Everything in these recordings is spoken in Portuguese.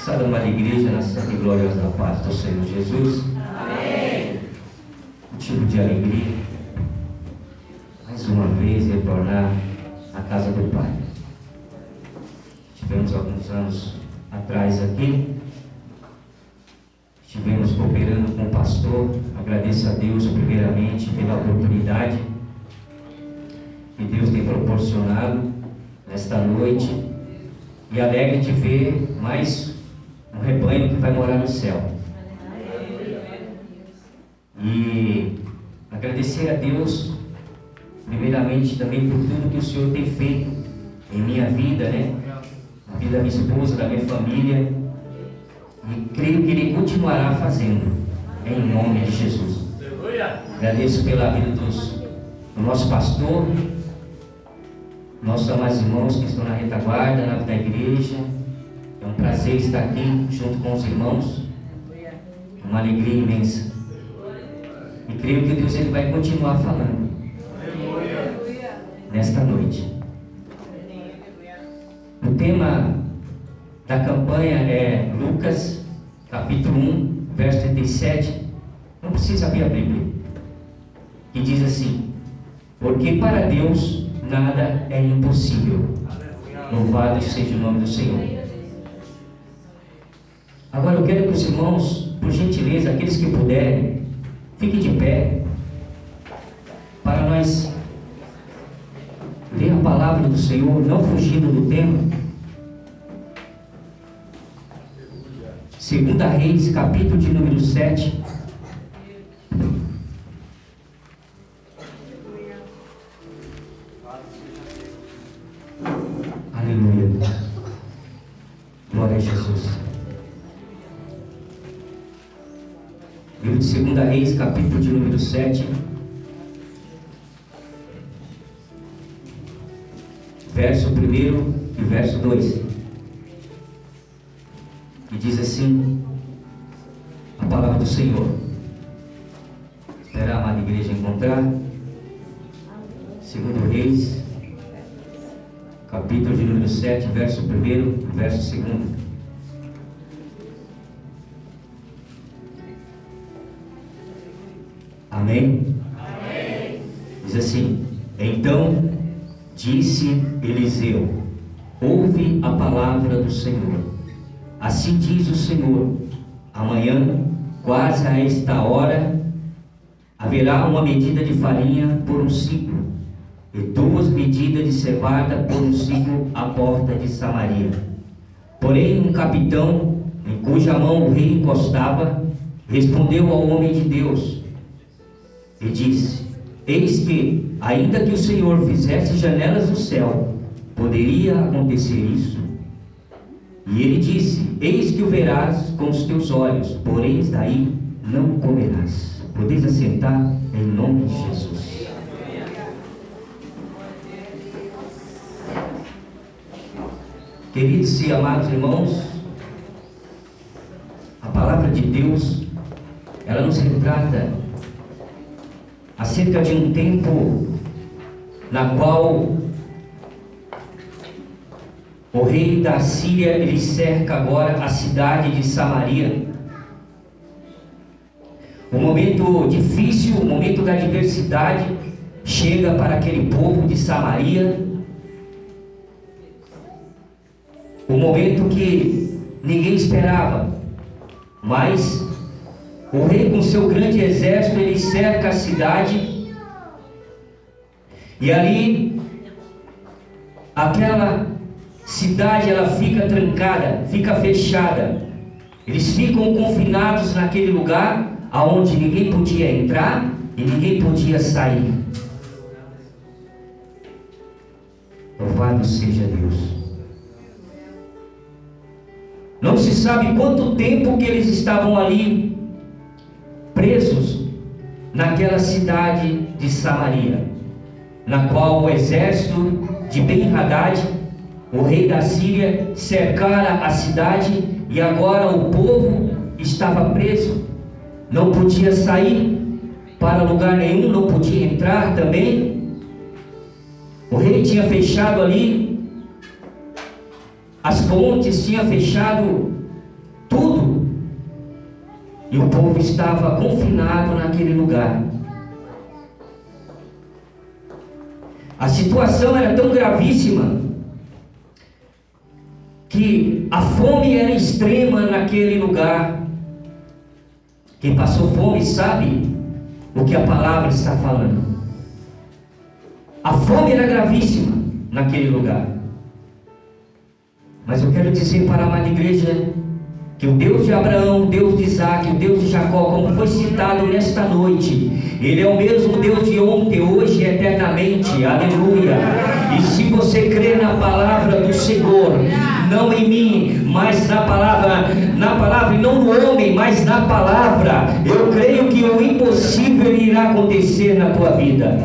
Sada amada igreja, na santa e gloriosa paz do Senhor Jesus. Amém. Motivo de alegria, mais uma vez, retornar à casa do Pai. Tivemos alguns anos atrás aqui, estivemos cooperando com o pastor. Agradeço a Deus primeiramente pela oportunidade que Deus tem proporcionado nesta noite, e alegre de ver mais um rebanho que vai morar no céu. E agradecer a Deus primeiramente também por tudo que o Senhor tem feito em minha vida, na vida da minha esposa, da minha família, e creio que Ele continuará fazendo, em nome de Jesus. Agradeço pela vida do nosso pastor, nossos amados irmãos que estão na retaguarda, na vida da igreja. É um prazer estar aqui junto com os irmãos, uma alegria imensa, e creio que Deus ele vai continuar falando nesta noite. O tema da campanha é Lucas capítulo 1, verso 37. Não precisa abrir a Bíblia, que diz assim: porque para Deus nada é impossível. Louvado seja o nome do Senhor. Agora eu quero que os irmãos, por gentileza, aqueles que puderem, fiquem de pé, para nós ler a palavra do Senhor, não fugindo do tema. 2 Reis, capítulo de número 7. Aleluia. Glória a Jesus. Livro de 2 Reis, capítulo de número 7, verso 1 e verso 2. E diz assim a palavra do Senhor. Espera a amada igreja encontrar. 2 Reis, capítulo de número 7, verso 1 e verso 2. Amém? Amém. Diz assim: então disse Eliseu: ouve a palavra do Senhor. Assim diz o Senhor: amanhã, quase a esta hora, haverá uma medida de farinha por um ciclo, e 2 medidas de cevada por um ciclo à porta de Samaria. Porém, um capitão, em cuja mão o rei encostava, respondeu ao homem de Deus e disse: eis que, ainda que o Senhor fizesse janelas do céu, poderia acontecer isso? E ele disse: eis que o verás com os teus olhos, porém daí não comerás. Podeis assentar em nome de Jesus. Queridos e amados irmãos, a palavra de Deus, ela nos retrata acerca de um tempo na qual o rei da Síria, ele cerca agora a cidade de Samaria. O momento difícil, o momento da adversidade chega para aquele povo de Samaria. O momento que ninguém esperava, mas o rei com seu grande exército, ele cerca a cidade, e ali aquela cidade ela fica trancada, fica fechada. Eles ficam confinados naquele lugar aonde ninguém podia entrar e ninguém podia sair. Louvado seja Deus. Não se sabe quanto tempo que eles estavam ali presos naquela cidade de Samaria, na qual o exército de Ben-Hadad, o rei da Síria, cercara a cidade, e agora o povo estava preso, não podia sair para lugar nenhum, não podia entrar também. O rei tinha fechado ali as fontes, tinha fechado E o povo estava confinado naquele lugar. A situação era tão gravíssima que a fome era extrema naquele lugar. Quem passou fome sabe o que a palavra está falando. A fome era gravíssima naquele lugar. Mas eu quero dizer para a amada igreja que o Deus de Abraão, o Deus de Isaac, o Deus de Jacó, como foi citado nesta noite, Ele é o mesmo Deus de ontem, hoje e eternamente. Aleluia! E se você crê na palavra do Senhor, não em mim, mas na palavra e não no homem, mas na palavra, eu creio que o impossível irá acontecer na tua vida.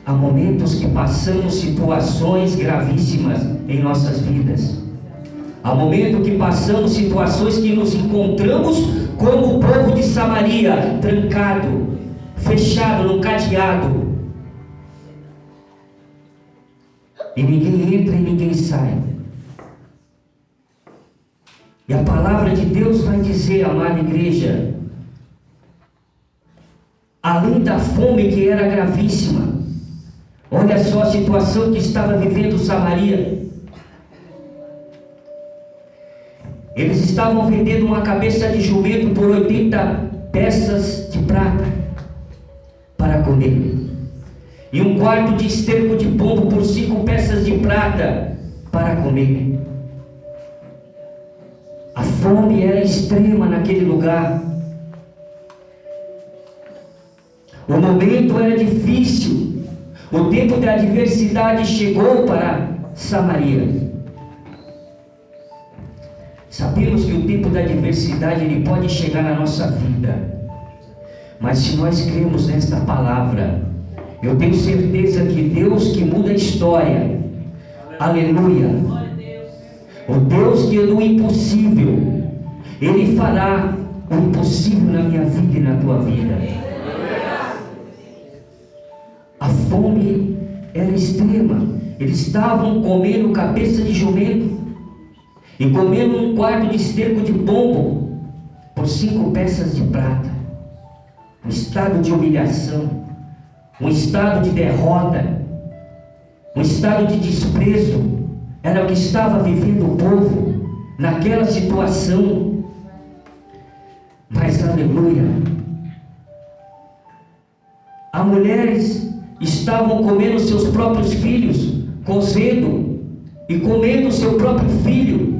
Há momentos que passamos situações gravíssimas em nossas vidas. Há momentos que passamos situações que nos encontramos como o povo de Samaria, trancado, fechado num cadeado. E ninguém entra e ninguém sai. E a palavra de Deus vai dizer, amada igreja, além da fome que era gravíssima, olha só a situação que estava vivendo Samaria. Eles estavam vendendo uma cabeça de jumento por 80 peças de prata para comer, e um quarto de esterco de pombo por 5 peças de prata para comer. A fome era extrema naquele lugar. O momento era difícil. O tempo da adversidade chegou para Samaria. Sabemos que o tempo da adversidade ele pode chegar na nossa vida, mas se nós cremos nesta palavra, eu tenho certeza que Deus que muda a história, aleluia, o Deus que é do impossível, Ele fará o impossível na minha vida e na tua vida. A fome era extrema. Eles estavam comendo cabeça de jumento e comendo um quarto de esterco de pombo por 5 peças de prata. Um estado de humilhação, um estado de derrota, um estado de desprezo era o que estava vivendo o povo naquela situação. Mas aleluia, as mulheres estavam comendo seus próprios filhos, cozendo e comendo seu próprio filho.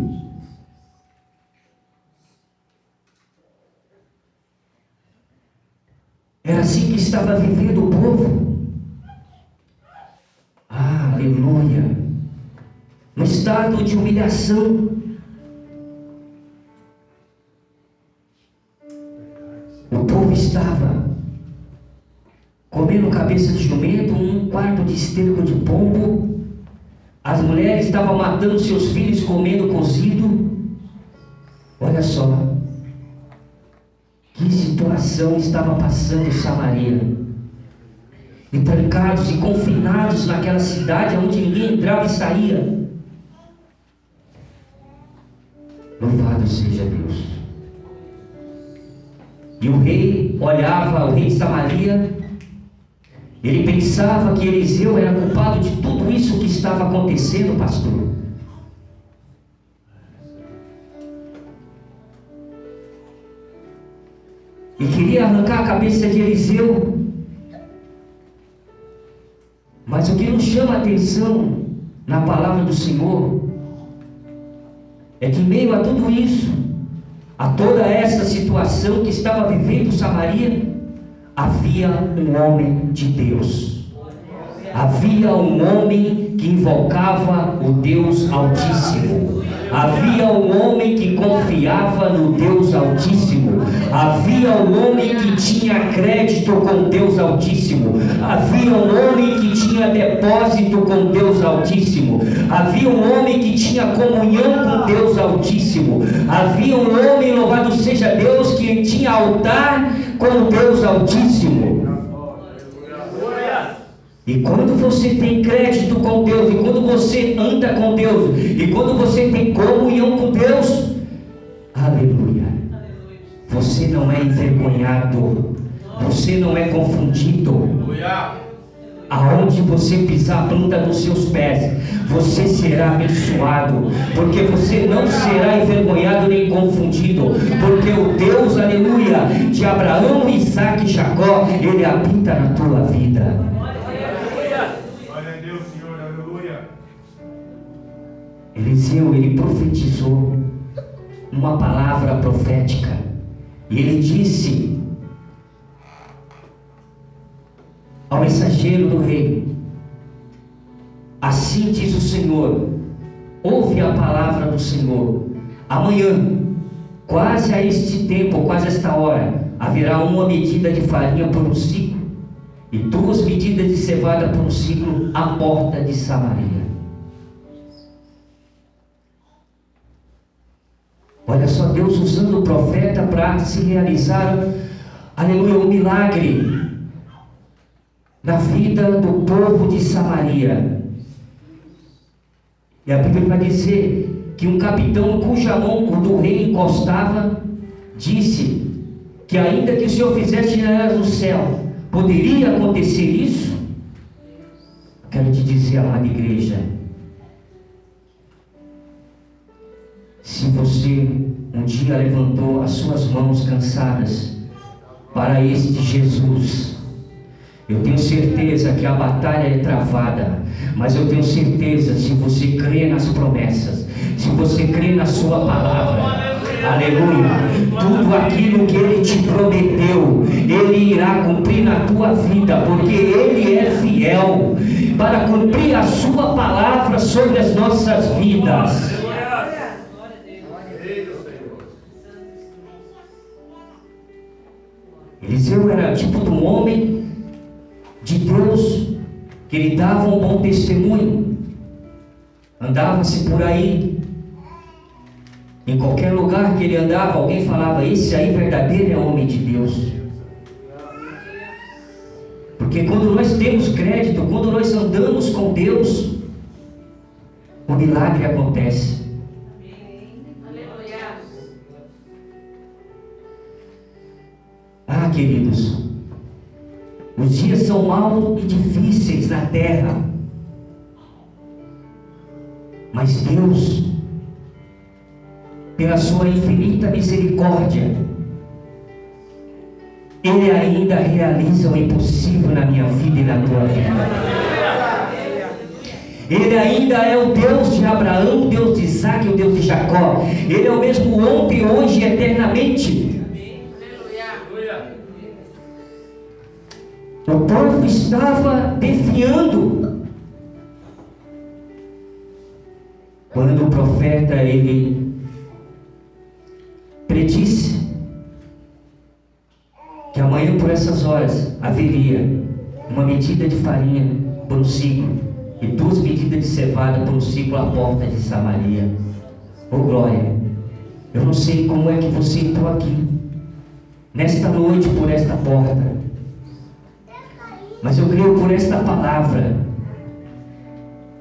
Era assim que estava vivendo o povo. Aleluia! No estado de humilhação. O povo estava comendo cabeça de jumento, um quarto de esterco de pombo. As mulheres estavam matando seus filhos, comendo cozido. Olha só que situação estava passando Samaria. E trancados e confinados naquela cidade onde ninguém entrava e saía. Louvado seja Deus. E o rei olhava, o rei de Samaria, ele pensava que Eliseu era culpado de tudo isso que estava acontecendo, pastor. E queria arrancar a cabeça de Eliseu. Mas o que nos chama a atenção na palavra do Senhor é que em meio a tudo isso, a toda essa situação que estava vivendo Samaria, havia um homem de Deus. Havia um homem que invocava o Deus Altíssimo. Havia um homem que confiava no Deus Altíssimo. Havia um homem que tinha crédito com Deus Altíssimo. Havia um homem que tinha depósito com Deus Altíssimo. Havia um homem que tinha comunhão com Deus Altíssimo. Havia um homem, louvado seja Deus, que tinha altar com Deus Altíssimo. E quando você tem crédito com Deus, e quando você anda com Deus, e quando você tem comunhão com Deus, aleluia, você não é envergonhado, você não é confundido. Aonde você pisar a planta dos seus pés, você será abençoado, porque você não será envergonhado nem confundido, porque o Deus, aleluia, de Abraão, Isaac e Jacó, Ele habita na tua vida. Glória a Deus, Senhor, aleluia. Eliseu, ele profetizou uma palavra profética, e ele disse ao mensageiro do rei: assim diz o Senhor, ouve a palavra do Senhor. Amanhã, quase a este tempo, quase a esta hora, haverá uma medida de farinha por um ciclo, e 2 medidas de cevada por um ciclo à porta de Samaria. Olha só, Deus usando o profeta para se realizar, aleluia, um milagre na vida do povo de Samaria. E a Bíblia vai dizer que um capitão cuja mão do rei encostava, disse que ainda que o Senhor fizesse janelas no céu, poderia acontecer isso? Quero te dizer, amada igreja, se você um dia levantou as suas mãos cansadas para este Jesus, eu tenho certeza que a batalha é travada, mas eu tenho certeza, se você crê nas promessas, se você crê na sua palavra, aleluia, tudo aquilo que Ele te prometeu, Ele irá cumprir na tua vida, porque Ele é fiel para cumprir a sua palavra sobre as nossas vidas. Eliseu era tipo de um homem de Deus, que ele dava um bom testemunho, andava-se por aí, em qualquer lugar que ele andava, alguém falava: esse aí verdadeiro é homem de Deus. Porque quando nós temos crédito, quando nós andamos com Deus, o milagre acontece. Ah, queridos, os dias são maus e difíceis na terra, mas Deus, pela sua infinita misericórdia, Ele ainda realiza o impossível na minha vida e na tua vida. Ele ainda é o Deus de Abraão, o Deus de Isaac e o Deus de Jacó. Ele é o mesmo ontem, hoje e eternamente. O povo estava defiando, quando o profeta ele predisse que amanhã por essas horas haveria uma medida de farinha por um ciclo e 2 medidas de cevada por um ciclo à porta de Samaria. Oh glória! Eu não sei como é que você entrou aqui nesta noite por esta porta, mas eu creio por esta palavra,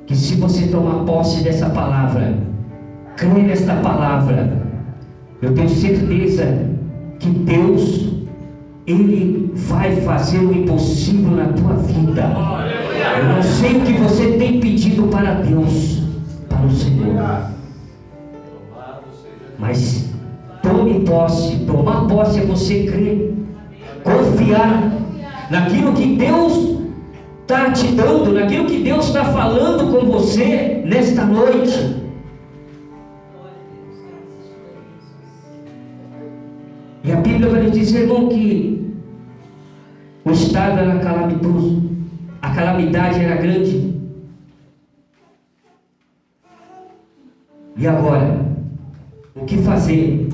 que se você tomar posse dessa palavra, crer nesta palavra, eu tenho certeza que Deus, Ele vai fazer o impossível na tua vida. Eu não sei o que você tem pedido para Deus, para o Senhor, mas tome posse. Tomar posse é você crer, confiar naquilo que Deus está te dando, naquilo que Deus está falando com você nesta noite. E a Bíblia vai nos dizer, irmão, que o estado era calamitoso, a calamidade era grande. E agora, o que fazer?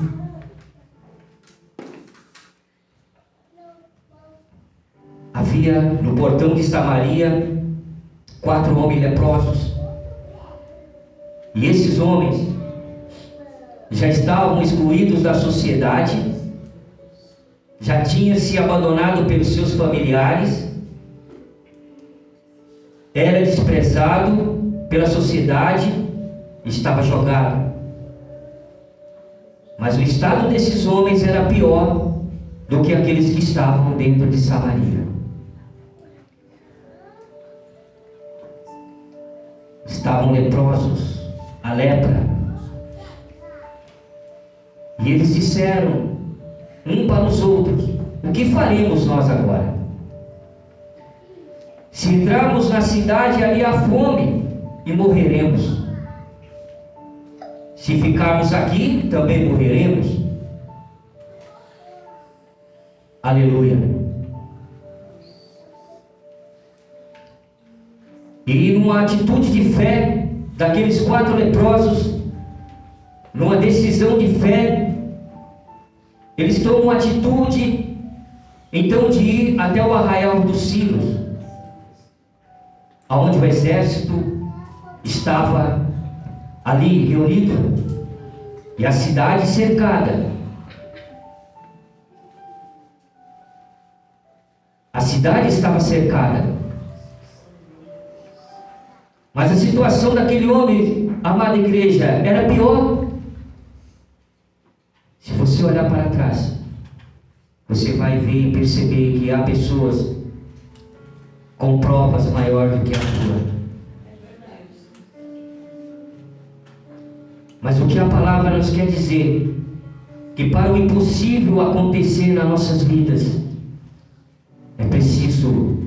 Havia no portão de Samaria 4 homens leprosos, e esses homens já estavam excluídos da sociedade, já tinham se abandonado pelos seus familiares, era desprezado pela sociedade, estava jogado. Mas o estado desses homens era pior do que aqueles que estavam dentro de Samaria. Estavam leprosos, a lepra. E eles disseram um para os outros: o que faremos nós agora? Se entrarmos na cidade, ali há fome e morreremos. Se ficarmos aqui, também morreremos. Aleluia. E numa atitude de fé daqueles 4 leprosos, numa decisão de fé, eles tomam uma atitude então de ir até o arraial dos Silos, aonde o exército estava ali reunido e a cidade cercada. A cidade estava cercada. Mas a situação daquele homem, amada igreja, era pior. Se você olhar para trás, você vai ver e perceber que há pessoas com provas maior do que a tua. Mas o que a palavra nos quer dizer? Que para o impossível acontecer nas nossas vidas, é preciso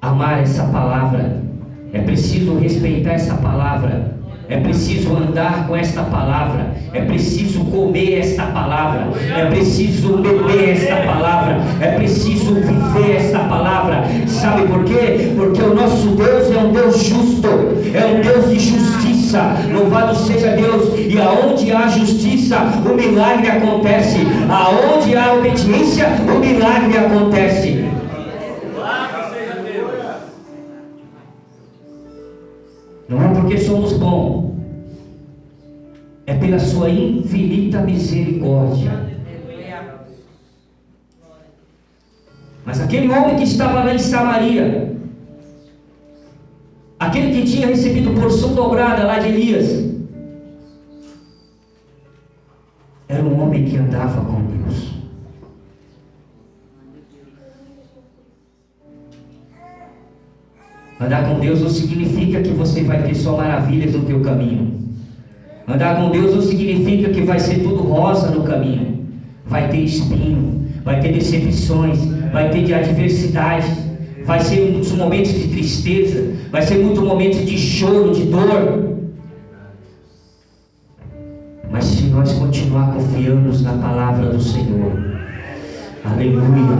amar essa palavra, é preciso respeitar essa palavra, é preciso andar com esta palavra, é preciso comer esta palavra, é preciso beber esta palavra, é preciso viver esta palavra. Sabe por quê? Porque o nosso Deus é um Deus justo, é um Deus de justiça. Louvado seja Deus. E aonde há justiça, o milagre acontece. Aonde há obediência, o milagre acontece. Não é porque somos bons, é pela sua infinita misericórdia. Mas aquele homem que estava lá em Samaria, aquele que tinha recebido porção dobrada lá de Elias, era um homem que andava com Deus. Andar com Deus não significa que você vai ter só maravilhas no teu caminho. Andar com Deus não significa que vai ser tudo rosa no caminho. Vai ter espinho, vai ter decepções, vai ter de adversidade, vai ser muitos momentos de tristeza, vai ser muitos momentos de choro, de dor. Mas se nós continuar confiando na palavra do Senhor, aleluia,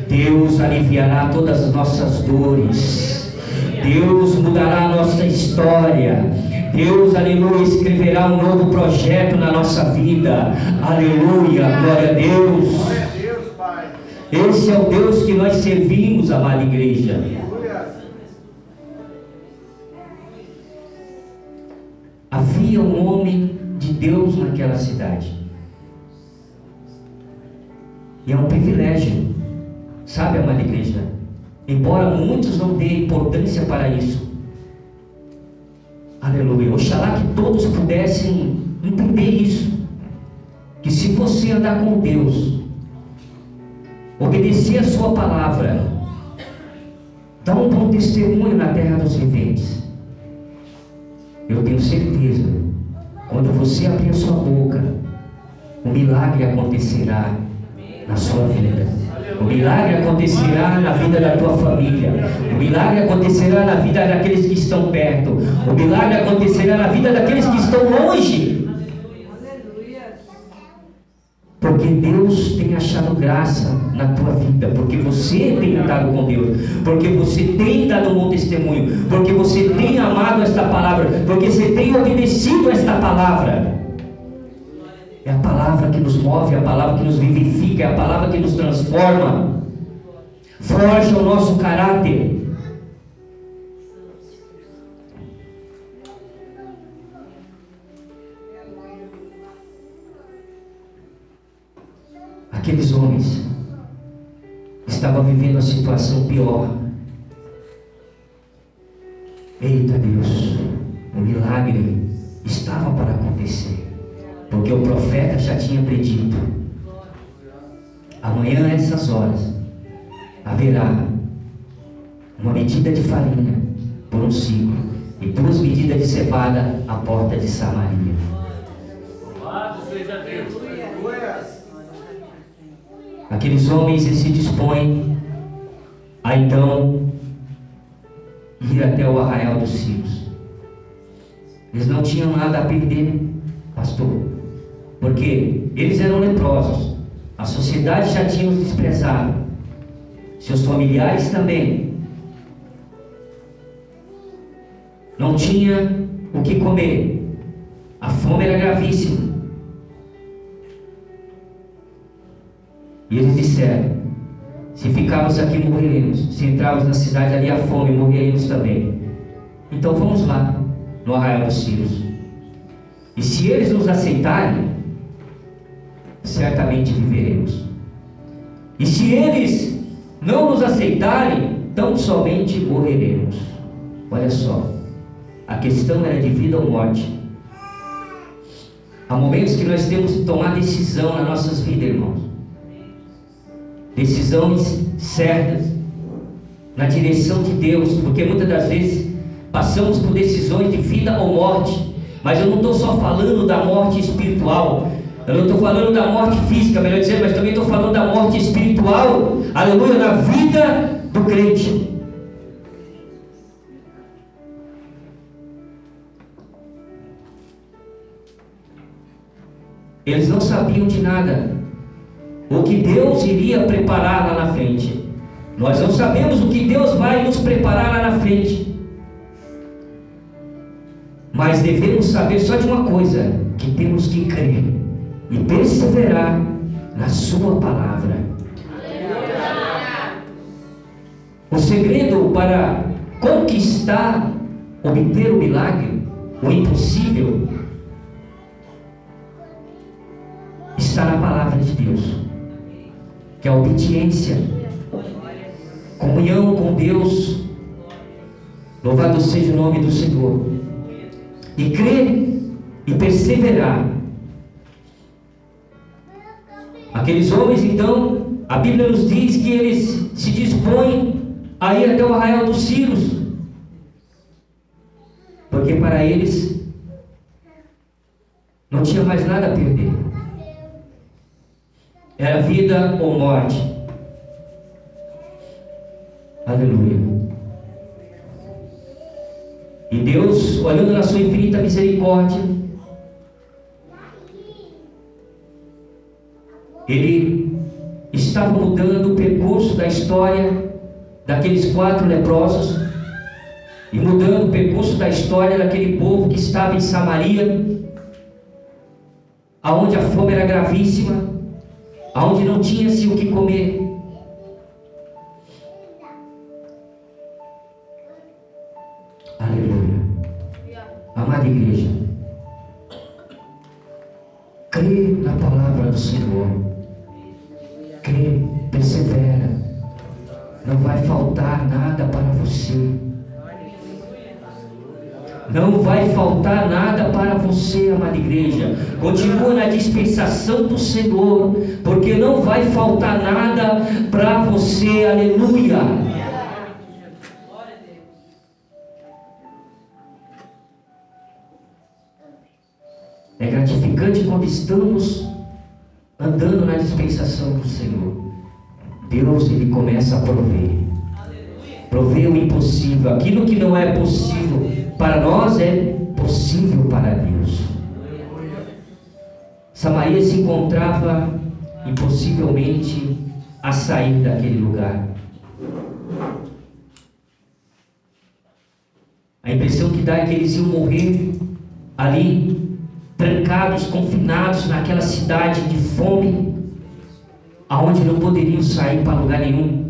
Deus aliviará todas as nossas dores. Deus mudará a nossa história. Deus, aleluia, escreverá um novo projeto na nossa vida. Aleluia, glória a Deus. Esse é o Deus que nós servimos, amada igreja. Havia um homem de Deus naquela cidade. E é um privilégio, sabe, amada igreja? Embora muitos não deem importância para isso. Aleluia. Oxalá que todos pudessem entender isso. Que se você andar com Deus, obedecer a sua palavra, dar um bom testemunho na terra dos viventes, eu tenho certeza, quando você abrir a sua boca, o milagre acontecerá na sua vida. O milagre acontecerá na vida da tua família. O milagre acontecerá na vida daqueles que estão perto. O milagre acontecerá na vida daqueles que estão longe. Porque Deus tem achado graça na tua vida. Porque você tem andado com Deus. Porque você tem dado um bom testemunho. Porque você tem amado esta palavra. Porque você tem obedecido esta palavra. É a palavra que nos move, é a palavra que nos vivifica, é a palavra que nos transforma, forja o nosso caráter. Aqueles homens estavam vivendo a situação pior. Eita Deus, o milagre estava para acontecer, porque o profeta já tinha predito: amanhã, a essas horas, haverá uma medida de farinha por um ciclo e 2 medidas de cevada à porta de Samaria. Louvado seja Deus. Aqueles homens se dispõem a então ir até o arraial dos Círios. Eles não tinham nada a perder, pastor, porque eles eram leprosos, a sociedade já tinha os desprezado, seus familiares também. Não tinha o que comer, a fome era gravíssima. E eles disseram: se ficarmos aqui, morreremos. Se entrarmos na cidade, ali a fome, morreremos também. Então vamos lá, no arraial dos Círios. E se eles nos aceitarem, certamente viveremos. E se eles não nos aceitarem, tão somente morreremos. Olha só, a questão era de vida ou morte. Há momentos que nós temos que tomar decisão nas nossas vidas, irmãos. Decisões certas, na direção de Deus, porque muitas das vezes passamos por decisões de vida ou morte. Mas eu não estou só falando da morte espiritual, eu não estou falando da morte física, melhor dizer, mas também estou falando da morte espiritual, aleluia, na vida do crente. Eles não sabiam de nada, o que Deus iria preparar lá na frente. Nós não sabemos o que Deus vai nos preparar lá na frente, mas devemos saber só de uma coisa: que temos que crer e perseverar na sua palavra. O segredo para conquistar, obter o milagre, o impossível, está na palavra de Deus, que é a obediência, comunhão com Deus. Louvado seja o nome do Senhor. E crer e perseverar. Aqueles homens, então, a Bíblia nos diz que eles se dispõem a ir até o arraial dos Círios, porque para eles não tinha mais nada a perder, era vida ou morte. Aleluia. E Deus, olhando na sua infinita misericórdia, Ele estava mudando o percurso da história daqueles 4 leprosos e mudando o percurso da história daquele povo que estava em Samaria, aonde a fome era gravíssima, aonde não tinha-se o que comer. Aleluia. Amada igreja, crê na palavra do Senhor, crê, persevera, não vai faltar nada para você. Não vai faltar nada para você, amada igreja. Continua na dispensação do Senhor, porque não vai faltar nada para você. Aleluia. É gratificante quando estamos andando na dispensação do Senhor. Deus, Ele começa a prover. Prover o impossível. Aquilo que não é possível para nós é possível para Deus. Samaria se encontrava impossivelmente a sair daquele lugar. A impressão que dá é que eles iam morrer ali, trancados, confinados naquela cidade de fome, aonde não poderiam sair para lugar nenhum.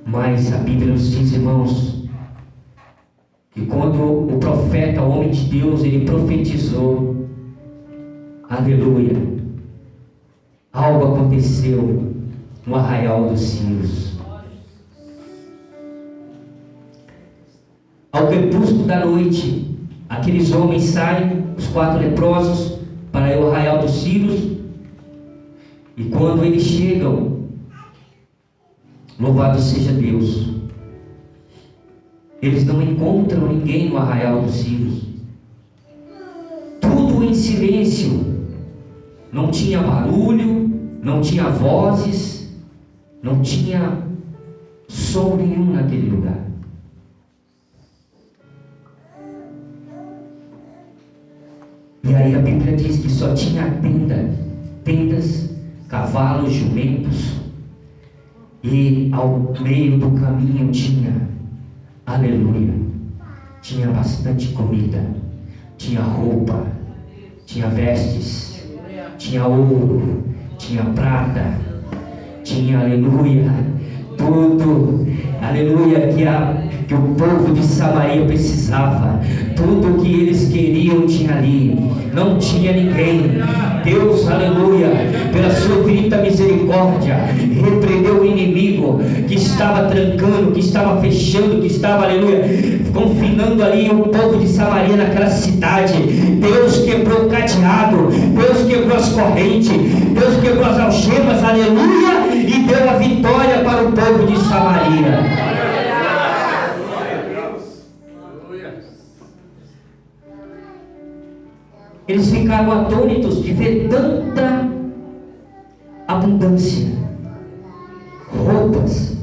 Mas a Bíblia nos diz, irmãos, que quando o profeta, o homem de Deus, ele profetizou, aleluia, algo aconteceu no arraial dos Círios. Ao crepúsculo da noite, aqueles homens saem, os 4 leprosos, para o arraial dos Círios. E quando eles chegam, louvado seja Deus, eles não encontram ninguém no arraial dos Círios. Tudo em silêncio. Não tinha barulho, não tinha vozes, não tinha som nenhum naquele lugar. E aí a Bíblia diz que só tinha tendas, cavalos, jumentos, e ao meio do caminho tinha, aleluia, tinha bastante comida, tinha roupa, tinha vestes, tinha ouro, tinha prata, tinha, aleluia, tudo, aleluia, que o povo de Samaria precisava. Tudo que eles queriam tinha ali. Não tinha ninguém. Deus, aleluia, pela sua infinita misericórdia, repreendeu o inimigo que estava trancando, que estava fechando, que estava, aleluia, confinando ali o povo de Samaria naquela cidade. Deus quebrou o cadeado, Deus quebrou as correntes, Deus quebrou as algemas, aleluia, e deu a vitória para o povo de Samaria. Eles ficaram atônitos de ver tanta abundância, roupas,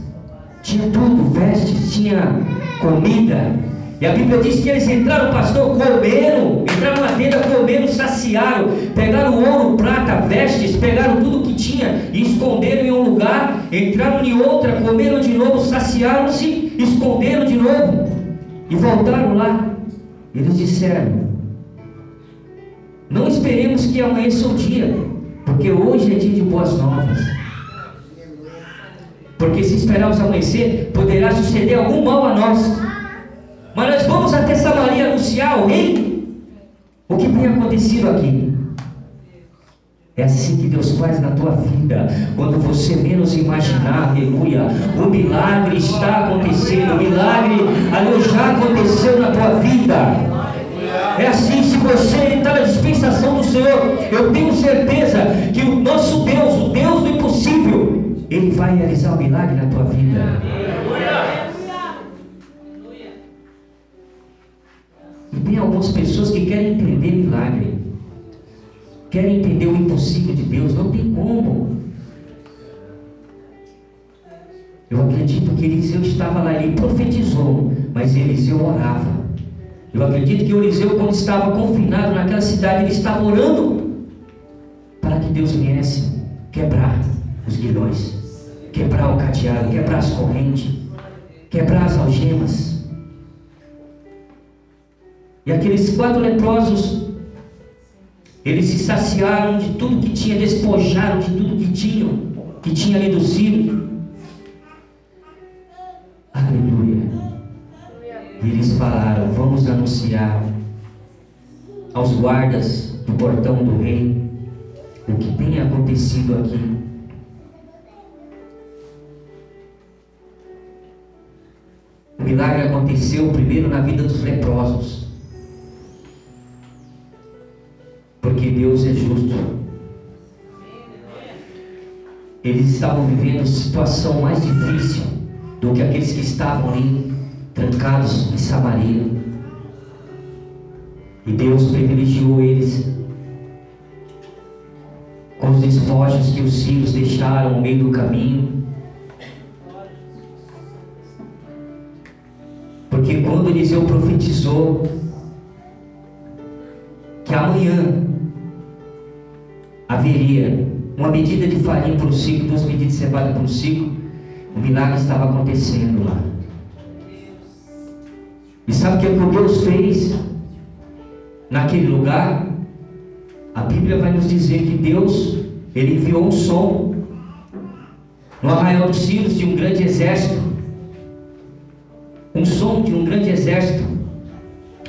tinha tudo, vestes, tinha comida. E a Bíblia diz que eles entraram, pastor, comeram, entraram na tenda, comeram, saciaram, pegaram ouro, prata, vestes, pegaram tudo que tinha e esconderam em um lugar, entraram em outra, comeram de novo, saciaram-se, esconderam de novo e voltaram lá. Eles disseram: não esperemos que amanheça o dia, porque hoje é dia de boas novas. Porque se esperarmos amanhecer, poderá suceder algum mal a nós. Mas nós vamos até Samaria anunciar ao rei o que tem acontecido aqui. É assim que Deus faz na tua vida. Quando você menos imaginar, aleluia, o milagre está acontecendo. O milagre, aleluia, já aconteceu na tua vida. É assim, se você está na dispensação do Senhor, eu tenho certeza que o nosso Deus, o Deus do impossível, Ele vai realizar o milagre na tua vida. E tem algumas pessoas que querem entender milagre, querem entender o impossível de Deus. Não tem como. Eu acredito que Eliseu estava lá, ele profetizou, mas Eliseu orava. Eu acredito que o Eliseu, quando estava confinado naquela cidade, ele estava orando para que Deus viesse quebrar os grilhões, quebrar o cadeado, quebrar as correntes, quebrar as algemas. E aqueles 4 leprosos, eles se saciaram de tudo que tinha, despojaram de tudo que tinha ali do Círio. Aleluia. E eles falaram: vamos anunciar aos guardas do portão do rei o que tem acontecido aqui. O milagre aconteceu primeiro na vida dos leprosos, porque Deus é justo. Eles estavam vivendo situação mais difícil do que aqueles que estavam ali trancados em Samaria. E Deus privilegiou eles com os despojos que os sírios deixaram no meio do caminho. Porque quando Eliseu profetizou que amanhã haveria uma medida de farinha por um ciclo, 2 medidas de cevada por um ciclo, o milagre estava acontecendo lá. E sabe o que Deus fez naquele lugar? A Bíblia vai nos dizer que Deus, Ele enviou um som no arraial dos Círios de um grande exército, um som de um grande exército,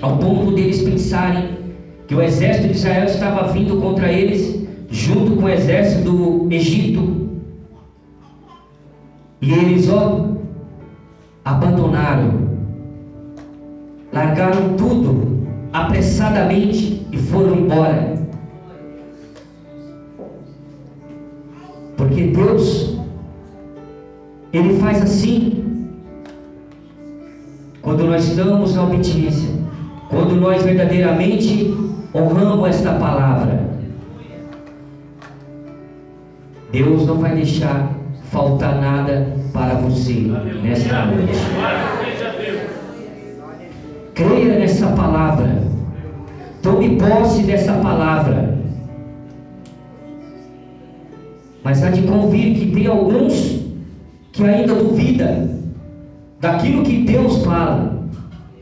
ao ponto deles pensarem que o exército de Israel estava vindo contra eles, junto com o exército do Egito. E eles, abandonaram largaram tudo apressadamente e foram embora. Porque Deus, Ele faz assim, quando nós estamos na obediência, quando nós verdadeiramente honramos esta palavra. Deus não vai deixar faltar nada para você nesta noite. Creia nessa palavra. Tome posse dessa palavra. Mas há de convir que tem alguns que ainda duvidam daquilo que Deus fala,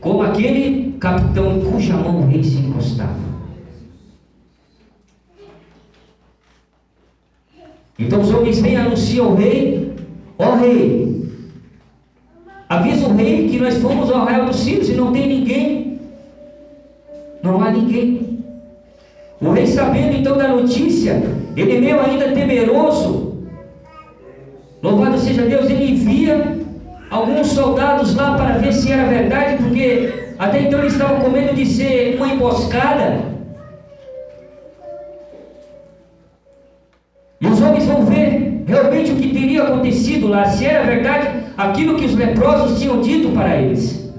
como aquele capitão em cuja mão o rei se encostava. Então os homens vêm e anunciam ao rei: ó rei, avisa o rei que nós fomos ao arraial dos Sírios e não tem ninguém. Não há ninguém. O rei, sabendo então da notícia, ele meio ainda temeroso, louvado seja Deus, ele envia alguns soldados lá para ver se era verdade, porque até então eles estavam com medo de ser uma emboscada. E os homens vão ver realmente o que teria acontecido lá, se era verdade aquilo que os leprosos tinham dito para eles.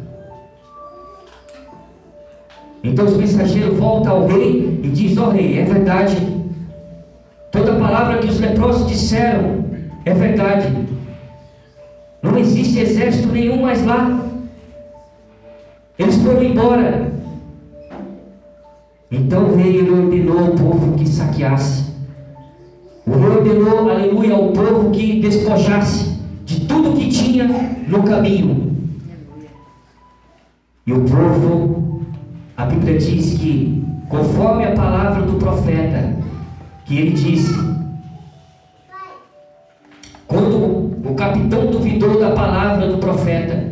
Então os mensageiros voltam ao rei e dizem: ó rei, é verdade, toda a palavra que os leprosos disseram é verdade, não existe exército nenhum mais lá, eles foram embora. Então o rei ordenou ao povo que saqueasse. O rei ordenou, aleluia, ao povo que despojasse de tudo que tinha no caminho. E o povo, a Bíblia diz que, conforme a palavra do profeta, que ele disse, quando o capitão duvidou da palavra do profeta,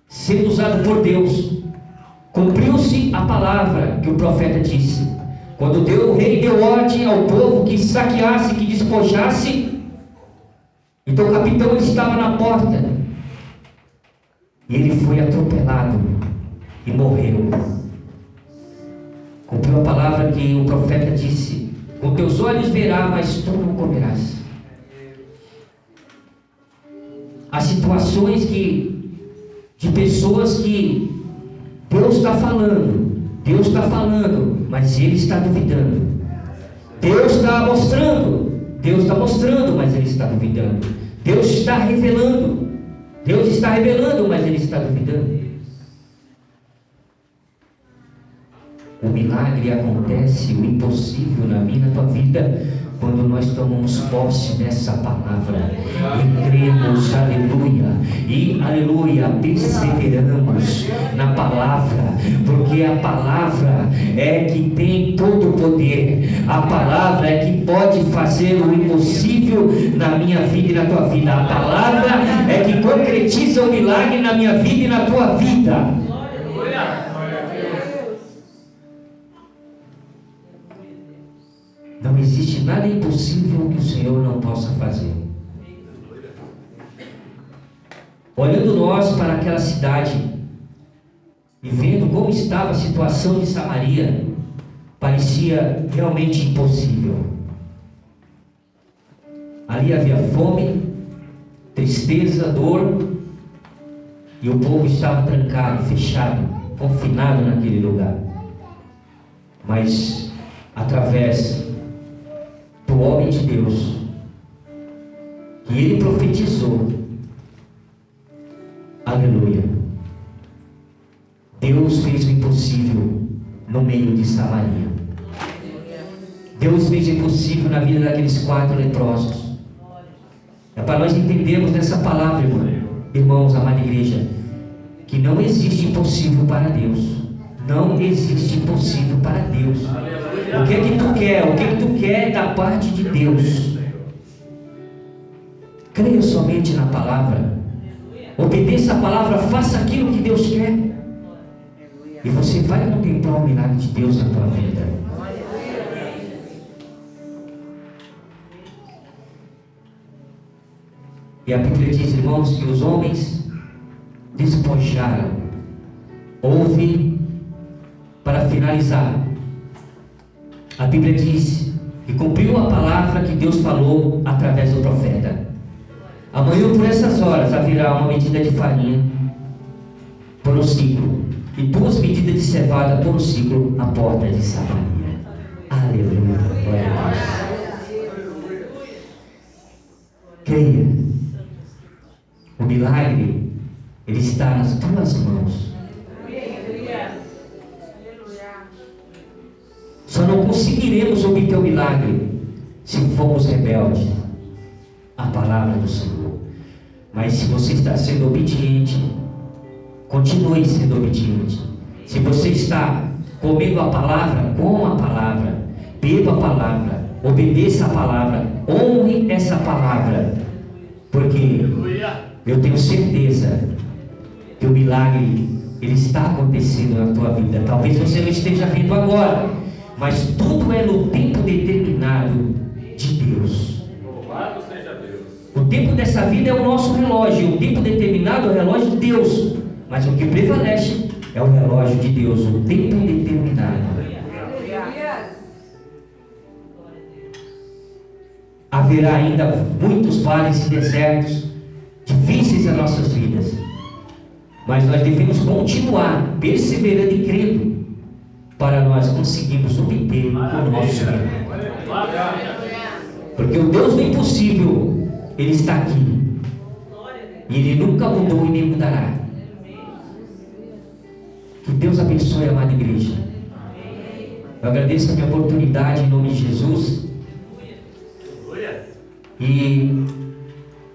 sendo usado por Deus, cumpriu-se a palavra que o profeta disse. Quando o rei deu ordem ao povo que saqueasse, que despojasse, então o capitão estava na porta, e ele foi atropelado e morreu. Cumpriu a palavra que o profeta disse: com teus olhos verás, mas tu não comerás. Há situações de pessoas que Deus está falando, mas ele está duvidando. Deus está mostrando, mas ele está duvidando. Deus está revelando, mas ele está duvidando. O milagre acontece, o impossível na minha e na tua vida, quando nós tomamos posse dessa palavra e cremos, aleluia, perseveramos na palavra, porque a palavra é que tem todo o poder, a palavra é que pode fazer o impossível na minha vida e na tua vida, a palavra é que concretiza o milagre na minha vida e na tua vida. Não existe nada impossível que o Senhor não possa fazer. Olhando nós para aquela cidade e vendo como estava a situação de Samaria, parecia realmente impossível. Ali havia fome, tristeza, dor, e o povo estava trancado, fechado, confinado naquele lugar. Mas através do homem de Deus, que ele profetizou, aleluia, Deus fez o impossível no meio de Samaria. Deus fez o impossível na vida daqueles 4 leprosos. É para nós entendermos nessa palavra, irmãos, amada igreja, que não existe impossível para Deus. Não existe impossível para Deus. O que é que tu quer? O que é que tu quer da parte de Deus? Creia somente na palavra. Obedeça a palavra, faça aquilo que Deus quer. E você vai contemplar o milagre de Deus na tua vida. E a Bíblia diz, irmãos, que os homens despojaram Ouve, para finalizar, a Bíblia diz que cumpriu a palavra que Deus falou através do profeta. Amanhã por essas horas haverá uma medida de farinha por um ciclo e 2 medidas de cevada por um ciclo à porta de Samaria. Aleluia, glória a Deus. Creia, o milagre ele está nas tuas mãos. Só não conseguiremos obter o milagre se formos rebeldes à palavra do Senhor. Mas se você está sendo obediente, continue sendo obediente. Se você está comendo a palavra, coma a palavra, beba a palavra, obedeça a palavra, honre essa palavra, porque eu tenho certeza que o milagre ele está acontecendo na tua vida. Talvez você não esteja vendo agora, mas tudo é no tempo determinado de Deus. Louvado seja Deus. O tempo dessa vida é o nosso relógio, o tempo determinado é o relógio de Deus, mas o que prevalece é o relógio de Deus, o tempo determinado. Haverá ainda muitos vales e desertos difíceis em nossas vidas, mas nós devemos continuar perseverando e crendo para nós conseguirmos obter o nosso milagre. Porque o Deus do impossível, Ele está aqui. E Ele nunca mudou e nem mudará. Que Deus abençoe a amada igreja. Eu agradeço a minha oportunidade em nome de Jesus. E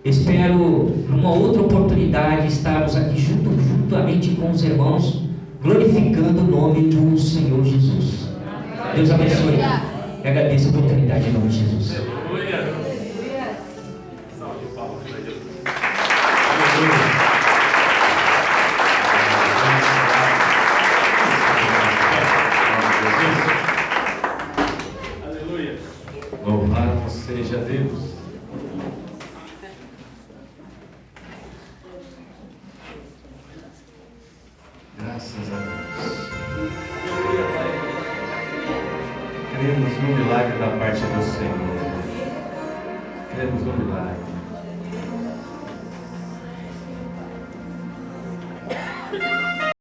espero, numa outra oportunidade, estarmos aqui juntamente com os irmãos, glorificando o nome do Senhor Jesus. Deus abençoe. Eu agradeço a oportunidade em nome de Jesus. Salve de palmas para Deus. Aleluia. Louvado seja Deus. Graças a Deus. Cremos no milagre da parte do Senhor. Cremos no milagre.